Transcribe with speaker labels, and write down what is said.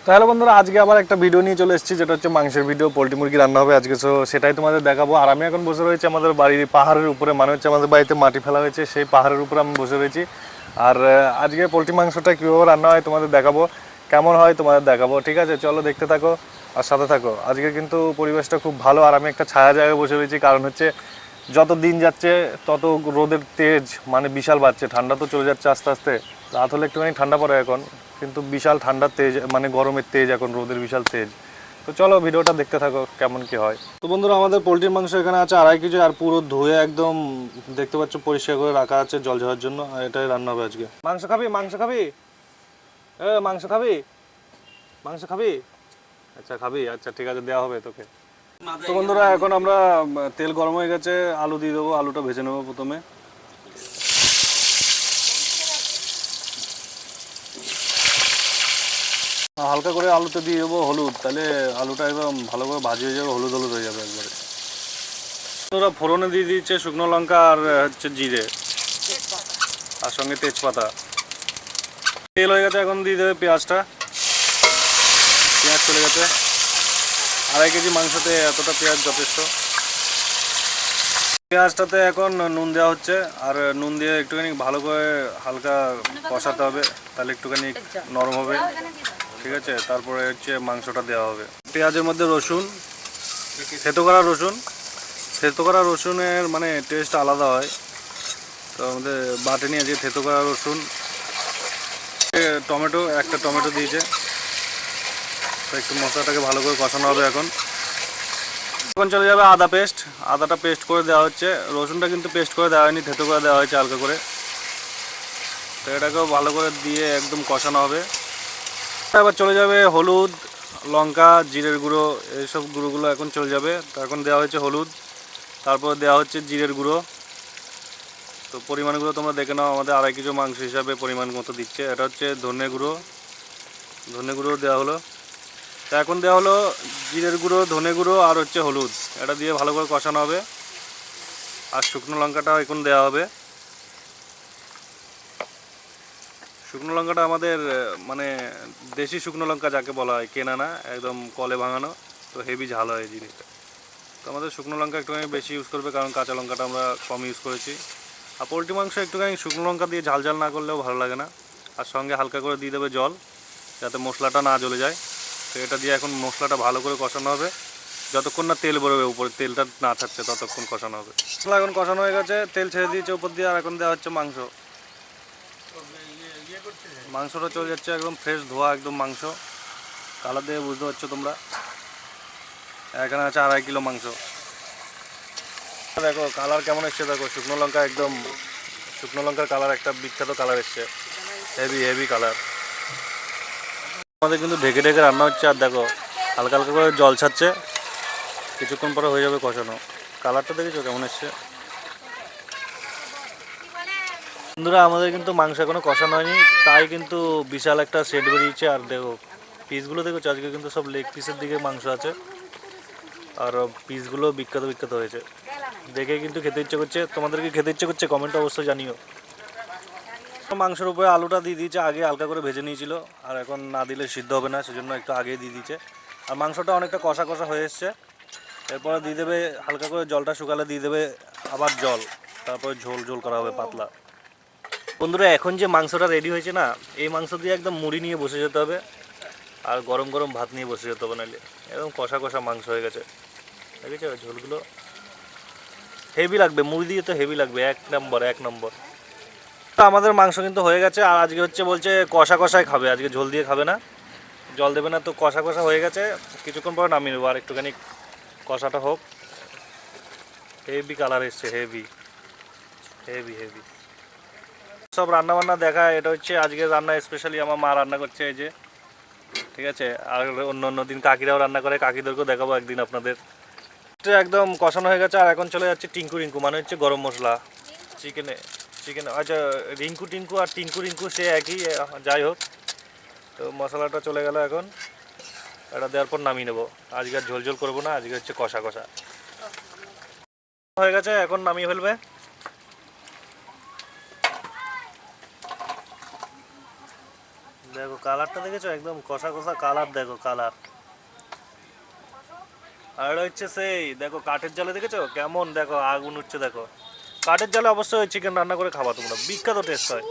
Speaker 1: তাহলে বন্ধুরা আজকে আবার একটা ভিডিও নিয়ে চলে এসেছি, যেটা হচ্ছে মাংসের ভিডিও। পোলট্রি মুরগি রান্না হবে আজকে, সো সেটাই তোমাদের দেখাবো। আর আমি এখন বসে রয়েছি আমাদের বাড়ির পাহাড়ের উপরে, মানে হচ্ছে আমাদের বাড়িতে মাটি ফেলা হয়েছে, সেই পাহাড়ের উপরে আমি বসে রয়েছি। আর আজকে পোলট্রি মাংসটা কীভাবে রান্না হয় তোমাদের দেখাবো, কেমন হয় তোমাদের দেখাবো। ঠিক আছে, চলো দেখতে থাকো আর সাথে থাকো। আজকে কিন্তু পরিবেশটা খুব ভালো, আর আমি একটা ছায়া জায়গায় বসে রয়েছি, কারণ হচ্ছে যত দিন যাচ্ছে তত রোদের তেজ মানে বিশাল বাড়ছে। ঠান্ডা তো চলে যাচ্ছে আস্তে আস্তে, রাত হলে একটুখানি ঠান্ডা পড়ে এখন, কিন্তু বিশাল ঠান্ডার তেজ মানে গরমের তেজ, এখন রোদের বিশাল তেজ। তো চলো ভিডিওটা দেখতে থাকো কেমন কি হয়। তো বন্ধুরা আমাদের পোলট্রির মাংস এখানে আছে 2.5 কেজি, আর পুরো ধুয়ে একদম দেখতে পাচ্ছ পরিষ্কার করে রাখা আছে জল ঝরার জন্য। আর এটাই রান্না হবে আজকে। মাংস খাবি? মাংস খাবি? মাংস খাবি? মাংস খাবি? আচ্ছা খাবি, আচ্ছা ঠিক আছে, দেওয়া হবে তোকে। তো বন্ধুরা এখন আমরা তেল গরম হয়ে গেছে, আলু দিয়ে দেবো। আলুটা ভেজে নেবো প্রথমে। হালকা করে আলুতে দিয়ে দেবো হলুদ, তাহলে আলুটা একদম ভালো করে ভাজি হয়ে যাবে, হলুদ হলুদ হয়ে যাবে একবারে। ওরা ফোড়নে দিয়ে দিচ্ছে শুকনো লঙ্কা আর হচ্ছে জিরে, আর সঙ্গে তেজপাতা। তেল হয়ে গেছে, এখন দিয়ে দেবে পেঁয়াজটা। পেঁয়াজ চলে গেছে। 2.5 কেজি মাংসতে এতটা পেঁয়াজ যথেষ্ট। পেঁয়াজটাতে এখন নুন দেওয়া হচ্ছে, আর নুন দিয়ে একটুখানি ভালো করে হালকা কষাতে হবে, তাহলে একটুখানি নরম হবে। ঠিক আছে, তারপরে হচ্ছে মাংসটা দেওয়া হবে। পেঁয়াজের মধ্যে রসুন, থেতো করা রসুন। থেতো করা রসুনের মানে টেস্ট আলাদা হয়, তো আমাদের বাটে নিয়ে যে থেতো করা রসুন। টমেটো, একটা টমেটো দিয়েছে। তো একটু মশলাটাকে ভালো করে কষানো হবে। এখন চলে যাবে আদা পেস্ট। আদাটা পেস্ট করে দেওয়া হচ্ছে, রসুনটা কিন্তু পেস্ট করে দেওয়া হয়নি, থেতো করে দেওয়া হয়েছে হালকা করে। তো এটাকেও ভালো করে দিয়ে একদম কষানো হবে। এবার চলে যাবে হলুদ, লঙ্কা, জিরের গুঁড়ো, এইসব গুঁড়োগুলো এখন চলে যাবে। তো এখন দেওয়া হয়েছে হলুদ, তারপর দেওয়া হচ্ছে জিরের গুঁড়ো। তো পরিমাণগুলো তোমরা দেখে নাও, আমাদের 2.5 কেজি মাংস হিসাবে পরিমাণ মতো দিচ্ছে। এটা হচ্ছে ধনে গুঁড়ো, ধনে গুঁড়ো দেওয়া হলো। তো এখন দেওয়া হলো জিরের গুঁড়ো, ধনে গুঁড়ো আর হচ্ছে হলুদ। এটা দিয়ে ভালো করে কষানো হবে। আর শুকনো লঙ্কাটাও এখন দেওয়া হবে। শুকনো লঙ্কাটা আমাদের মানে দেশি শুকনো লঙ্কা যাকে বলা হয়, কেনা না, একদম কলে ভাঙানো। তো হেভি ঝাল হয় এই জিনিসটা। তো আমাদের শুকনো লঙ্কা একটুখানি বেশি ইউজ করবে, কারণ কাঁচা লঙ্কাটা আমরা কম ইউজ করেছি। আর পোলট্রি মাংস একটুখানি শুকনো লঙ্কা দিয়ে ঝাল ঝাল না করলেও ভালো লাগে না। আর সঙ্গে হালকা করে দিয়ে দেবে জল, যাতে মশলাটা না জ্বলে যায়। তো এটা দিয়ে এখন মশলাটা ভালো করে কষানো হবে, যতক্ষণ না তেল বেরোবে উপরে, তেলটা না থাকছে ততক্ষণ কষানো হবে। মশলা এখন কষানো হয়ে গেছে, তেল ছেড়ে দিয়েছে উপর দিয়ে। আর এখন দেওয়া হচ্ছে মাংস। মাংসটা চলে যাচ্ছে একদম ফ্রেশ ধোয়া একদম মাংস। কালার দিয়ে বুঝতে পারছো তোমরা। এখানে আছে 2.5 কিলো মাংস। দেখো কালার কেমন এসছে, দেখো শুকনো লঙ্কা একদম, শুকনো লঙ্কার কালার একটা বিখ্যাত কালার এসছে, হেভি হেভি কালার। আমাদের কিন্তু ঢেকে ঢেকে রান্না হচ্ছে, আর দেখো হালকা হালকা করে জল ছাড়ছে, কিছুক্ষণ পরে হয়ে যাবে কষানো। কালারটা দেখেছো কেমন এসছে বন্ধুরা? আমাদের কিন্তু মাংস এখনো কষানো হয়নি, তাই কিন্তু বিশাল একটা সেট বেরিয়েছে। আর দেখো পিসগুলো দেখেছো, আজকে কিন্তু সব লেগ পিসের দিকে মাংস আছে, আর পিসগুলো বিখ্যাত বিখ্যাত হয়েছে। দেখে কিন্তু খেতে ইচ্ছে করছে। তোমাদেরকে খেতে ইচ্ছে করছে কমেন্টে অবশ্যই জানিও। মাংসের উপরে আলুটা দিয়ে দিয়েছে, আগে হালকা করে ভেজে নিয়েছিল, আর এখন না দিলে সিদ্ধ হবে না, সেজন্য একটু আগেই দিয়ে দিয়েছে। আর মাংসটা অনেকটা কষা কষা হয়ে এসছে। এরপরে দিয়ে দেবে হালকা করে, জলটা শুকালে দিয়ে দেবে আবার জল, তারপরে ঝোল ঝোল করা হবে পাতলা। বন্ধুরা এখন যে মাংসটা রেডি হয়েছে না, এই মাংস দিয়ে একদম মুড়ি নিয়ে বসে যেতে হবে, আর গরম গরম ভাত নিয়ে বসে যেতে হবে, নাহলে একদম কষা কষা মাংস হয়ে গেছে। দেখেছো ঝোলগুলো হেভি লাগবে, মুড়ি দিয়ে তো হেভি লাগবে, এক নম্বর এক নম্বর। আমাদের মাংস কিন্তু হয়ে গেছে, আর আজকে হচ্ছে বলছে কষা কষাই খাবে, আজকে ঝোল দিয়ে খাবে না, জল দেবে না। তো কষা কষা হয়ে গেছে, কিছুক্ষণ পরে নামিয়ে নেবো, আর একটুখানি কষাটা হোক। হেভি কালার এসছে, হেভি হেভি হেভি। সব রান্না বান্না দেখা, এটা হচ্ছে আজকে রান্না স্পেশালি আমার মা রান্না করছে, এই যে। ঠিক আছে, আর অন্য অন্য দিন কাকিরাও রান্না করে, কাকিদেরকেও দেখাবো একদিন আপনাদের। একদম কষানো হয়ে গেছে, আর এখন চলে যাচ্ছে টিঙ্কু রিঙ্কু, মানে হচ্ছে গরম মশলা চিকেনে। চিকেন আচ্ছা, রিঙ্কু টিঙ্কু আর টিঙ্কু রিঙ্কু সে একই, যাই হোক। তো মশলাটা চলে গেল, এখন এটা দেওয়ার পর নামিয়ে নেবো। আজকে আর ঝোল ঝোল করবো না, আজকে হচ্ছে কষা কষা হয়ে গেছে, এখন নামিয়ে ফেলবে। দেখো কালারটা দেখেছো, একদম কষা কষা কালার, দেখো কালার। আর এটা হচ্ছে সেই দেখো কাঠের জালে দেখেছো কেমন, দেখো আগুন উঠছে, দেখো কাঠের জালে অবশ্যই চিকেন রান্না করে খাবা তোমরা, বিখ্যাত টেস্ট হয়।